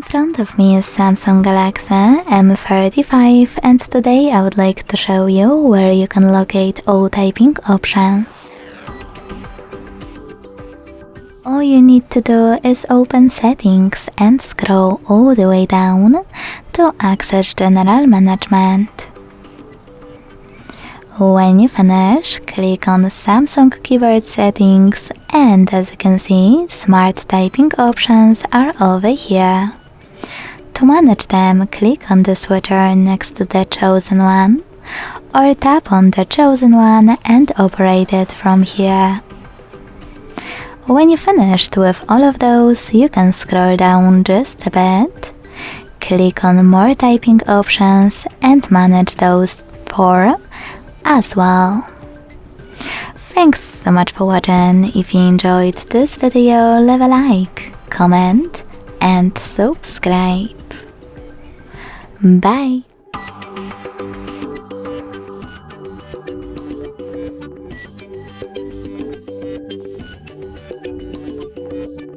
In front of me is Samsung Galaxy M35 and today I would like to show you where you can locate all typing options. All you need to do is open Settings and scroll all the way down to access General Management. When you finish, click on Samsung Keyboard Settings and as you can see, Smart Typing options are over here. To manage them, click on the switcher next to the chosen one or tap on the chosen one and operate it from here. When you finished with all of those, you can scroll down just a bit, click on More Typing options and manage those 4 as well. Thanks so much for watching. If you enjoyed this video, leave a like, comment and subscribe. Bye!